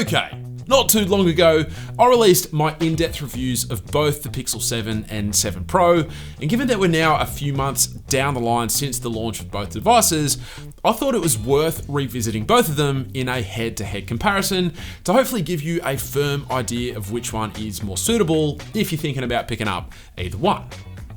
Okay, not too long ago, I released my in-depth reviews of both the Pixel 7 and 7 Pro, and given that we're now a few months down the line since the launch of both devices, I thought it was worth revisiting both of them in a head-to-head comparison to hopefully give you a firm idea of which one is more suitable if you're thinking about picking up either one.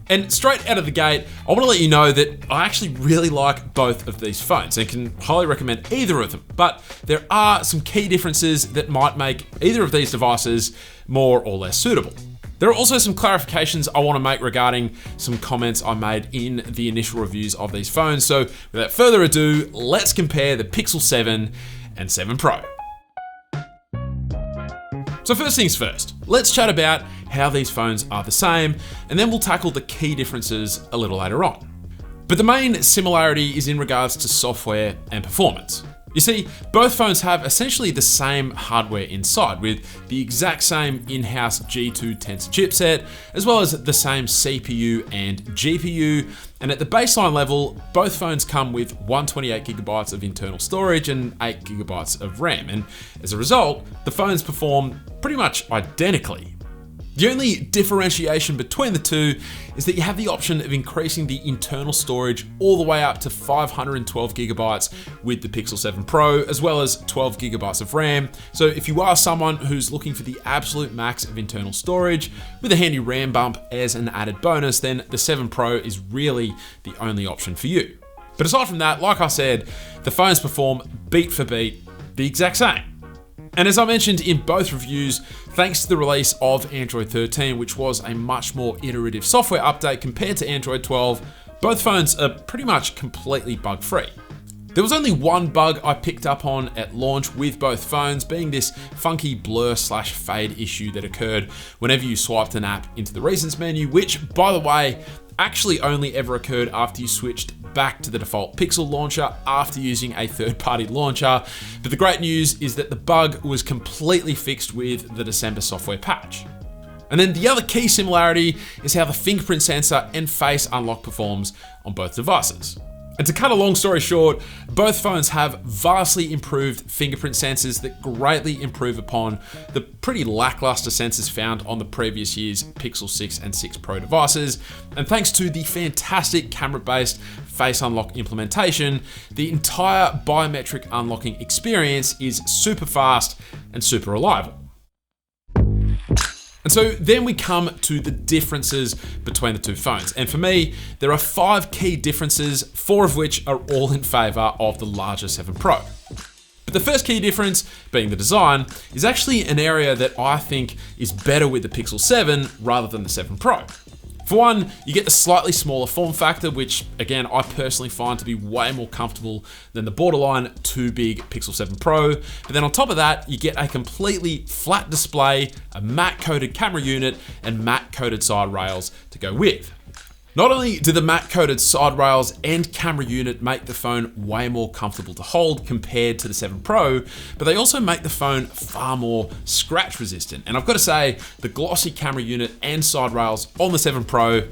And straight out of the gate, I want to let you know that I actually really like both of these phones and can highly recommend either of them. But there are some key differences that might make either of these devices more or less suitable. There are also some clarifications I want to make regarding some comments I made in the initial reviews of these phones. So without further ado, let's compare the Pixel 7 and 7 Pro. So first things first, let's chat about how these phones are the same, and then we'll tackle the key differences a little later on. But the main similarity is in regards to software and performance. You see, both phones have essentially the same hardware inside, with the exact same in-house G2 Tensor chipset, as well as the same CPU and GPU. And at the baseline level, both phones come with 128GB of internal storage and 8GB of RAM. And as a result, the phones perform pretty much identically. The only differentiation between the two is that you have the option of increasing the internal storage all the way up to 512GB with the Pixel 7 Pro, as well as 12GB of RAM. So if you are someone who's looking for the absolute max of internal storage with a handy RAM bump as an added bonus, then the 7 Pro is really the only option for you. But aside from that, like I said, the phones perform beat for beat the exact same. And as I mentioned in both reviews, thanks to the release of Android 13, which was a much more iterative software update compared to Android 12, both phones are pretty much completely bug-free. There was only one bug I picked up on at launch with both phones, being this funky blur/fade issue that occurred whenever you swiped an app into the recents menu, which, by the way, actually only ever occurred after you switched back to the default Pixel launcher after using a third-party launcher. But the great news is that the bug was completely fixed with the December software patch. And then the other key similarity is how the fingerprint sensor and face unlock performs on both devices. And to cut a long story short, both phones have vastly improved fingerprint sensors that greatly improve upon the pretty lackluster sensors found on the previous year's Pixel 6 and 6 Pro devices. And thanks to the fantastic camera-based face unlock implementation, the entire biometric unlocking experience is super fast and super reliable. And so then we come to the differences between the two phones. And for me, there are 5 key differences, 4 of which are all in favor of the larger 7 Pro. But the first key difference, being the design, is actually an area that I think is better with the Pixel 7 rather than the 7 Pro. For one, you get the slightly smaller form factor, which again, I personally find to be way more comfortable than the borderline too big Pixel 7 Pro. But then on top of that, you get a completely flat display, a matte coated camera unit, and matte coated side rails to go with. Not only do the matte coated side rails and camera unit make the phone way more comfortable to hold compared to the 7 Pro, but they also make the phone far more scratch resistant. And I've got to say, the glossy camera unit and side rails on the 7 Pro,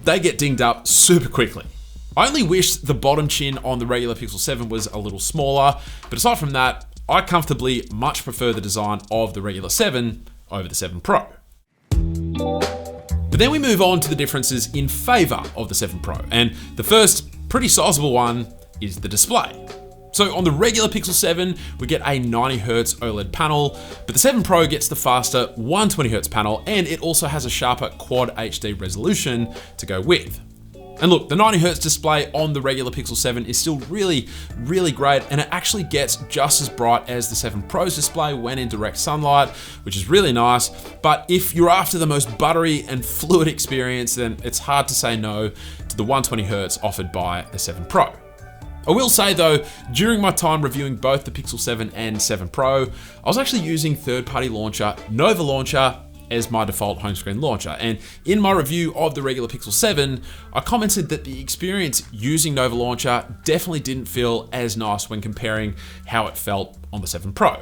they get dinged up super quickly. I only wish the bottom chin on the regular Pixel 7 was a little smaller, but aside from that, I comfortably much prefer the design of the regular 7 over the 7 Pro. But then we move on to the differences in favor of the 7 Pro, and the first pretty sizable one is the display. So on the regular Pixel 7, we get a 90Hz OLED panel, but the 7 Pro gets the faster 120Hz panel, and it also has a sharper Quad HD resolution to go with. And look, the 90Hz display on the regular Pixel 7 is still really, really great, and it actually gets just as bright as the 7 Pro's display when in direct sunlight, which is really nice. But if you're after the most buttery and fluid experience, then it's hard to say no to the 120Hz offered by the 7 Pro. I will say though, during my time reviewing both the Pixel 7 and 7 Pro, I was actually using third-party launcher Nova Launcher as my default home screen launcher. And in my review of the regular Pixel 7, I commented that the experience using Nova Launcher definitely didn't feel as nice when comparing how it felt on the 7 Pro.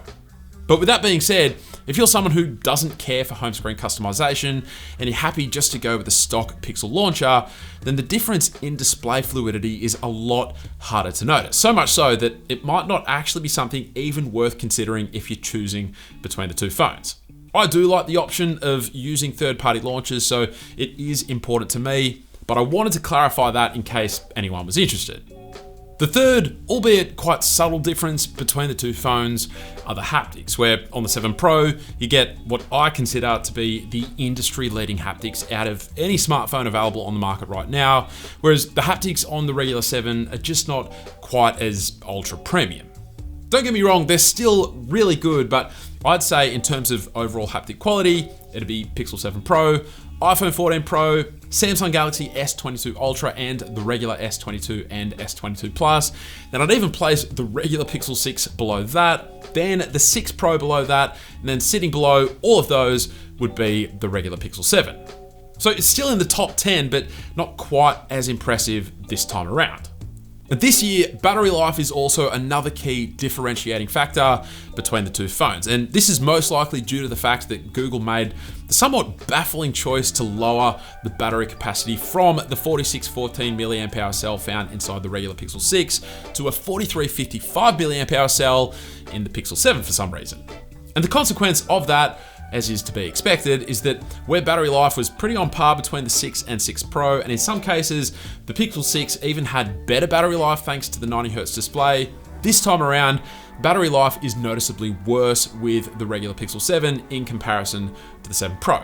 But with that being said, if you're someone who doesn't care for home screen customization and you're happy just to go with the stock Pixel launcher, then the difference in display fluidity is a lot harder to notice. So much so that it might not actually be something even worth considering if you're choosing between the two phones. I do like the option of using third-party launchers, so it is important to me, but I wanted to clarify that in case anyone was interested. The third, albeit quite subtle difference between the two phones are the haptics, where on the 7 Pro, you get what I consider to be the industry-leading haptics out of any smartphone available on the market right now, whereas the haptics on the regular 7 are just not quite as ultra premium. Don't get me wrong, they're still really good, but I'd say in terms of overall haptic quality, it'd be Pixel 7 Pro, iPhone 14 Pro, Samsung Galaxy S22 Ultra, and the regular S22 and S22 Plus. Then I'd even place the regular Pixel 6 below that, then the 6 Pro below that, and then sitting below all of those would be the regular Pixel 7. So it's still in the top 10, but not quite as impressive this time around. Now this year, battery life is also another key differentiating factor between the two phones, and this is most likely due to the fact that Google made the somewhat baffling choice to lower the battery capacity from the 4614 mAh cell found inside the regular Pixel 6 to a 4355 mAh cell in the Pixel 7 for some reason. And the consequence of that, as is to be expected, is that where battery life was pretty on par between the 6 and 6 Pro, and in some cases, the Pixel 6 even had better battery life thanks to the 90Hz display, this time around, battery life is noticeably worse with the regular Pixel 7 in comparison to the 7 Pro.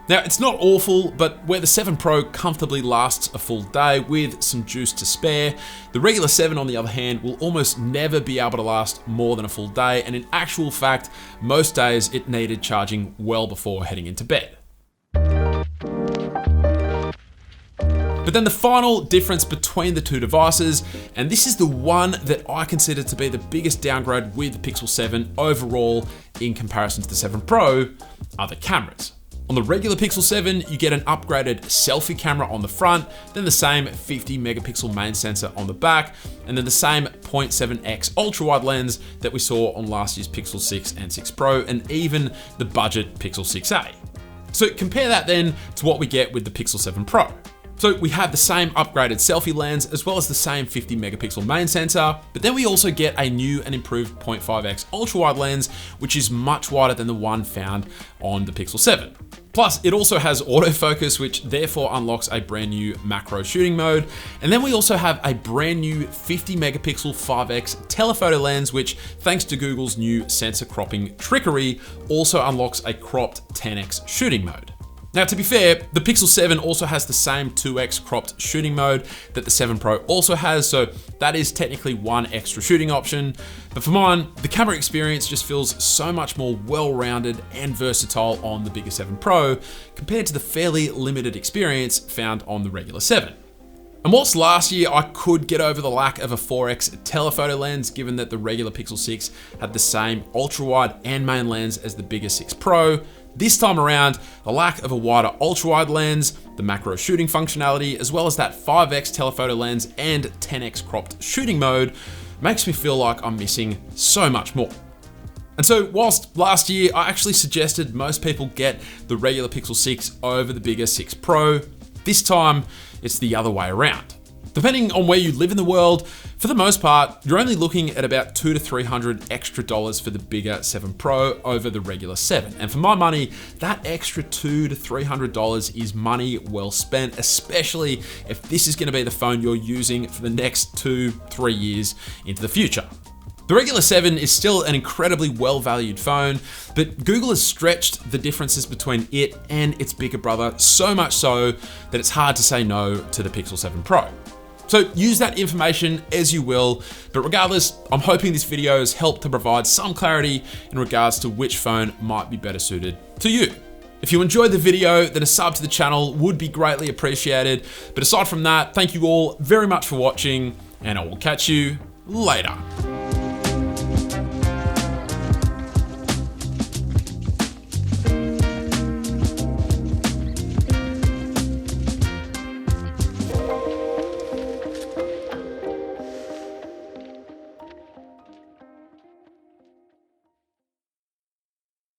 Now, it's not awful, but where the 7 Pro comfortably lasts a full day with some juice to spare, the regular 7, on the other hand, will almost never be able to last more than a full day, and in actual fact, most days it needed charging well before heading into bed. But then the final difference between the two devices, and this is the one that I consider to be the biggest downgrade with the Pixel 7 overall in comparison to the 7 Pro, are the cameras. On the regular Pixel 7, you get an upgraded selfie camera on the front, then the same 50 megapixel main sensor on the back, and then the same 0.7x ultra-wide lens that we saw on last year's Pixel 6 and 6 Pro, and even the budget Pixel 6a. So compare that then to what we get with the Pixel 7 Pro. So we have the same upgraded selfie lens as well as the same 50 megapixel main sensor, but then we also get a new and improved 0.5x ultra-wide lens, which is much wider than the one found on the Pixel 7. Plus, it also has autofocus, which therefore unlocks a brand new macro shooting mode. And then we also have a brand new 50 megapixel 5x telephoto lens, which thanks to Google's new sensor cropping trickery, also unlocks a cropped 10x shooting mode. Now, to be fair, the Pixel 7 also has the same 2x cropped shooting mode that the 7 Pro also has, so that is technically one extra shooting option. But for mine, the camera experience just feels so much more well-rounded and versatile on the bigger 7 Pro compared to the fairly limited experience found on the regular 7. And whilst last year I could get over the lack of a 4x telephoto lens, given that the regular Pixel 6 had the same ultra-wide and main lens as the bigger 6 Pro, this time around, the lack of a wider ultra-wide lens, the macro shooting functionality, as well as that 5x telephoto lens and 10x cropped shooting mode makes me feel like I'm missing so much more. And so whilst last year I actually suggested most people get the regular Pixel 6 over the bigger 6 Pro, this time it's the other way around. Depending on where you live in the world, for the most part, you're only looking at about $200 to $300 extra for the bigger 7 Pro over the regular 7. And for my money, that extra $200 to $300 is money well spent, especially if this is going to be the phone you're using for the next 2-3 years into the future. The regular 7 is still an incredibly well-valued phone, but Google has stretched the differences between it and its bigger brother so much so that it's hard to say no to the Pixel 7 Pro. So use that information as you will, but regardless, I'm hoping this video has helped to provide some clarity in regards to which phone might be better suited to you. If you enjoyed the video, then a sub to the channel would be greatly appreciated. But aside from that, thank you all very much for watching, and I will catch you later.